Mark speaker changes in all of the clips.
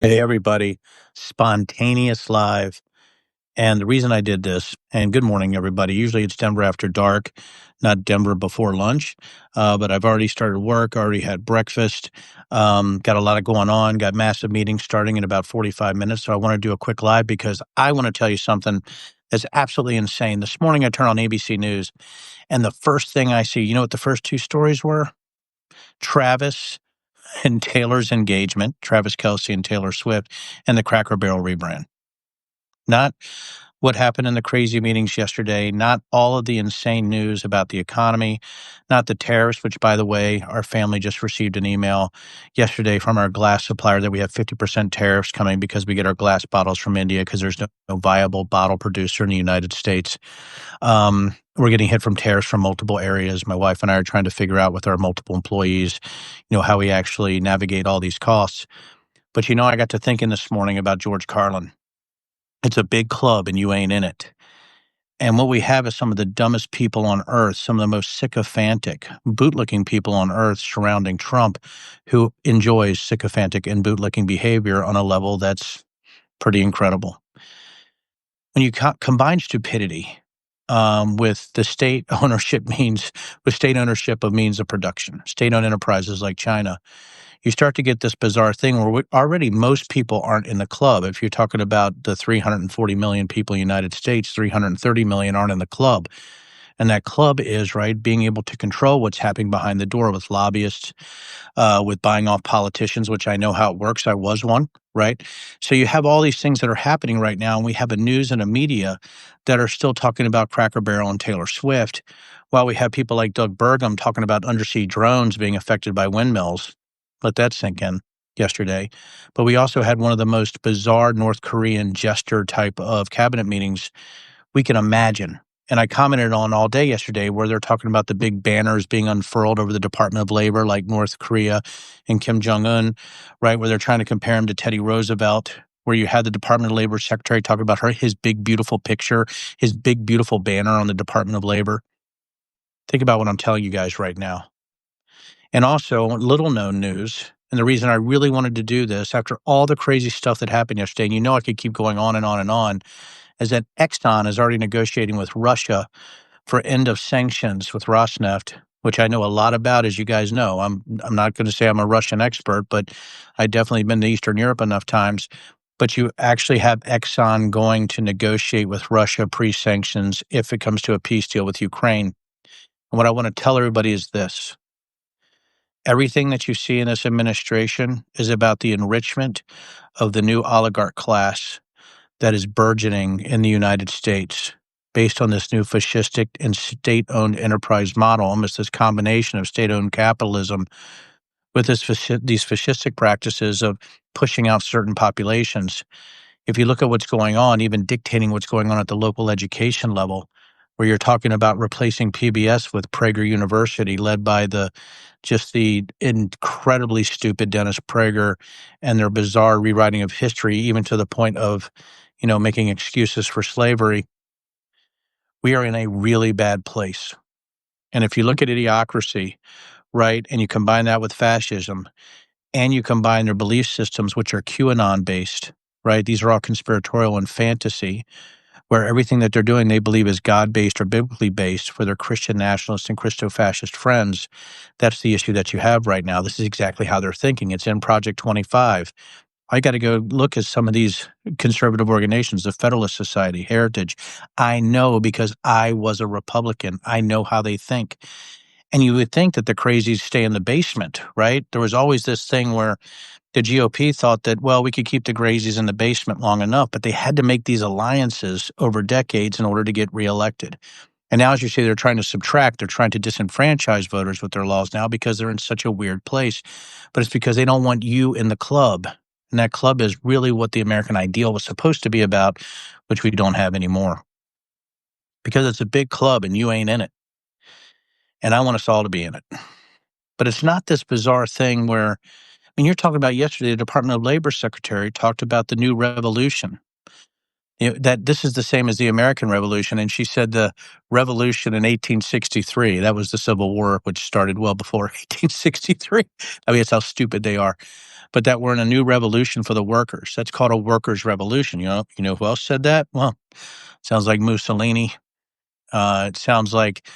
Speaker 1: Hey, everybody. Spontaneous live. And the reason I did this, and good morning, everybody. Usually it's Denver after dark, not Denver before lunch. But I've already started work, already had breakfast, got a lot going on, got massive meetings starting in about 45 minutes. So I want to do a quick live because I want to tell you something that's absolutely insane. This morning I turn on ABC News, and the first thing I see, you know what the first two stories were? Travis and Taylor's engagement, Travis Kelce and Taylor Swift, and the Cracker Barrel rebrand. Not what happened in the crazy meetings yesterday, not all of the insane news about the economy, not the tariffs, which, by the way, our family just received an email yesterday from our glass supplier that we have 50% tariffs coming because we get our glass bottles from India because there's no viable bottle producer in the United States. We're getting hit from tariffs from multiple areas. My wife and I are trying to figure out with our multiple employees, how we actually navigate all these costs. But I got to thinking this morning about George Carlin. It's a big club and you ain't in it. And what we have is some of the dumbest people on earth, some of the most sycophantic, bootlicking people on earth surrounding Trump, who enjoys sycophantic and bootlicking behavior on a level that's pretty incredible. When you combine stupidity with the state ownership of means of production, state-owned enterprises like China, you start to get this bizarre thing where already most people aren't in the club. If you're talking about the 340 million people in the United States, 330 million aren't in the club. And that club is, right, being able to control what's happening behind the door with lobbyists, with buying off politicians, which I know how it works. I was one, right? So you have all these things that are happening right now, and we have a news and a media that are still talking about Cracker Barrel and Taylor Swift, while we have people like Doug Burgum talking about undersea drones being affected by windmills. Let that sink in yesterday. But we also had one of the most bizarre North Korean jester type of cabinet meetings we can imagine. And I commented on all day yesterday where they're talking about the big banners being unfurled over the Department of Labor, like North Korea and Kim Jong-un, right, where they're trying to compare him to Teddy Roosevelt, where you had the Department of Labor secretary talk about his big, beautiful picture, his big, beautiful banner on the Department of Labor. Think about what I'm telling you guys right now. And also, little known news, and the reason I really wanted to do this after all the crazy stuff that happened yesterday, and I could keep going on and on and on, is that Exxon is already negotiating with Russia for end of sanctions with Rosneft, which I know a lot about, as you guys know. I'm not going to say I'm a Russian expert, but I definitely been to Eastern Europe enough times. But you actually have Exxon going to negotiate with Russia pre-sanctions if it comes to a peace deal with Ukraine. And what I want to tell everybody is this. Everything that you see in this administration is about the enrichment of the new oligarch class that is burgeoning in the United States based on this new fascistic and state-owned enterprise model, almost this combination of state-owned capitalism with these fascistic practices of pushing out certain populations. If you look at what's going on, even dictating what's going on at the local education level, where you're talking about replacing PBS with Prager University, led by the incredibly stupid Dennis Prager and their bizarre rewriting of history, even to the point of, making excuses for slavery. We are in a really bad place. And if you look at Idiocracy, right, and you combine that with fascism, and you combine their belief systems, which are QAnon based, right? These are all conspiratorial and fantasy, where everything that they're doing they believe is God-based or biblically based for their Christian nationalist and Christo-fascist friends. That's the issue that you have right now. This is exactly how they're thinking. It's in Project 25. I got to go look at some of these conservative organizations, the Federalist Society, Heritage. I know because I was a Republican. I know how they think. And you would think that the crazies stay in the basement, right? There was always this thing where the GOP thought that, well, we could keep the crazies in the basement long enough, but they had to make these alliances over decades in order to get reelected. And now, as you see, they're trying to subtract, they're trying to disenfranchise voters with their laws now because they're in such a weird place. But it's because they don't want you in the club. And that club is really what the American ideal was supposed to be about, which we don't have anymore. Because it's a big club and you ain't in it. And I want us all to be in it. But it's not this bizarre thing where, you're talking about yesterday, the Department of Labor Secretary talked about the new revolution. That this is the same as the American Revolution. And she said the revolution in 1863, that was the Civil War, which started well before 1863. That's how stupid they are. but that we're in a new revolution for the workers. That's called a workers' revolution. You know who else said that? Well, sounds like Mussolini. It sounds like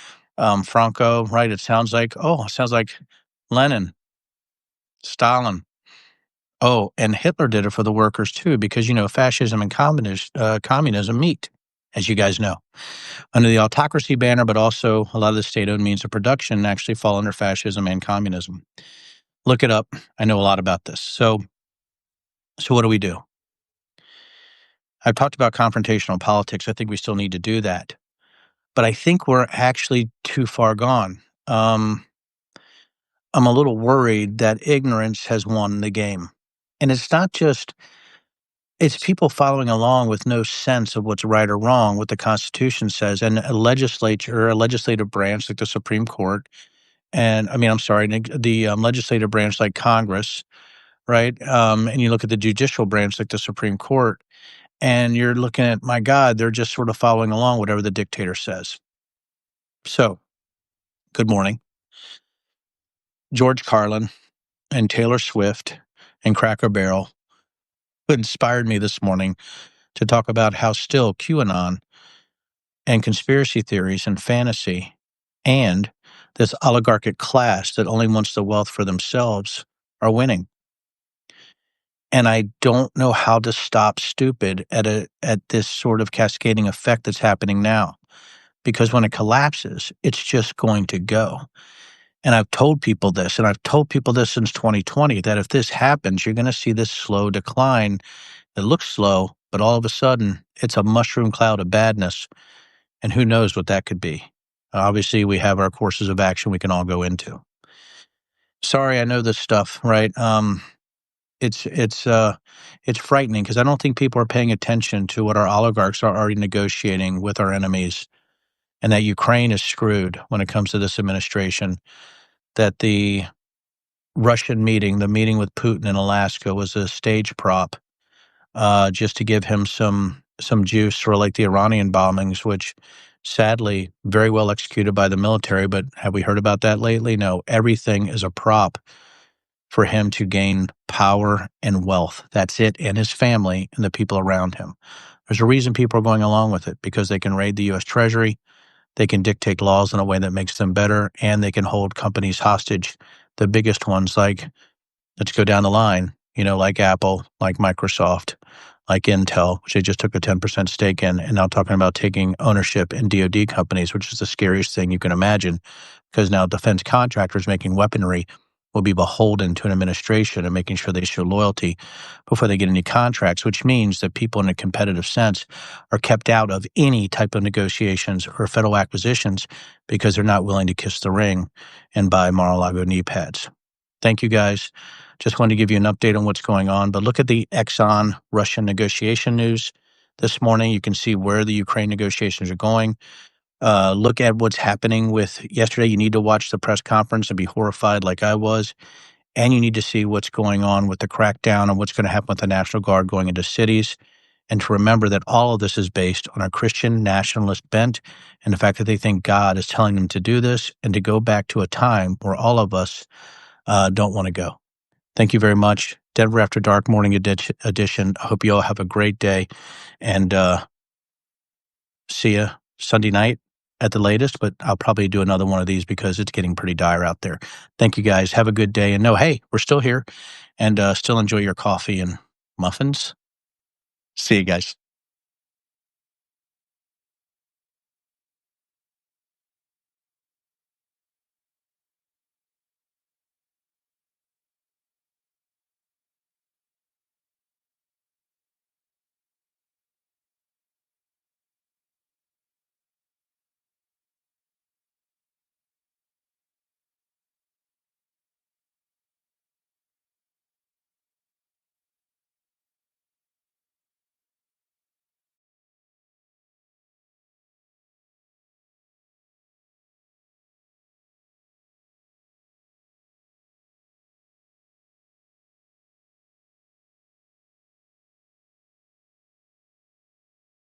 Speaker 1: Franco, right? It sounds like Lenin, Stalin. Oh, and Hitler did it for the workers too, because fascism and communism meet, as you guys know, under the autocracy banner, but also a lot of the state-owned means of production actually fall under fascism and communism. Look it up. I know a lot about this. So what do we do? I've talked about confrontational politics. I think we still need to do that, but I think we're actually too far gone. I'm a little worried that ignorance has won the game. And it's not just, it's people following along with no sense of what's right or wrong, what the Constitution says, and a legislative branch like the Supreme Court, and the legislative branch like Congress, right? And you look at the judicial branch like the Supreme Court, and you're looking at, my God, they're just sort of following along whatever the dictator says. So, good morning. George Carlin and Taylor Swift and Cracker Barrel inspired me this morning to talk about how still QAnon and conspiracy theories and fantasy and this oligarchic class that only wants the wealth for themselves are winning. And I don't know how to stop stupid at this sort of cascading effect that's happening now. Because when it collapses, it's just going to go. And I've told people this, and I've told people this since 2020, that if this happens, you're going to see this slow decline. It looks slow, but all of a sudden, it's a mushroom cloud of badness. And who knows what that could be. Obviously, we have our courses of action we can all go into. Sorry, I know this stuff, right? It's frightening because I don't think people are paying attention to what our oligarchs are already negotiating with our enemies, and that Ukraine is screwed when it comes to this administration. That the Russian meeting, the meeting with Putin in Alaska, was a stage prop, just to give him some juice for like the Iranian bombings, which sadly very well executed by the military. But have we heard about that lately? No, everything is a prop for him to gain power and wealth. That's it, and his family and the people around him. There's a reason people are going along with it, because they can raid the U.S. Treasury, they can dictate laws in a way that makes them better, and they can hold companies hostage. The biggest ones, like, let's go down the line, like Apple, like Microsoft, like Intel, which they just took a 10% stake in, and now talking about taking ownership in DoD companies, which is the scariest thing you can imagine, because now defense contractors making weaponry will be beholden to an administration and making sure they show loyalty before they get any contracts, which means that people in a competitive sense are kept out of any type of negotiations or federal acquisitions because they're not willing to kiss the ring and buy Mar-a-Lago knee pads. Thank you, guys. Just wanted to give you an update on what's going on. But look at the Exxon Russian negotiation news this morning. You can see where the Ukraine negotiations are going. Look at what's happening with yesterday. You need to watch the press conference and be horrified like I was. And you need to see what's going on with the crackdown and what's going to happen with the National Guard going into cities. And to remember that all of this is based on a Christian nationalist bent and the fact that they think God is telling them to do this and to go back to a time where all of us don't want to go. Thank you very much. Denver After Dark Morning Edition. I hope you all have a great day, and see you Sunday night at the latest, but I'll probably do another one of these because it's getting pretty dire out there. Thank you, guys. Have a good day. And no, hey, we're still here, and still enjoy your coffee and muffins. See you guys.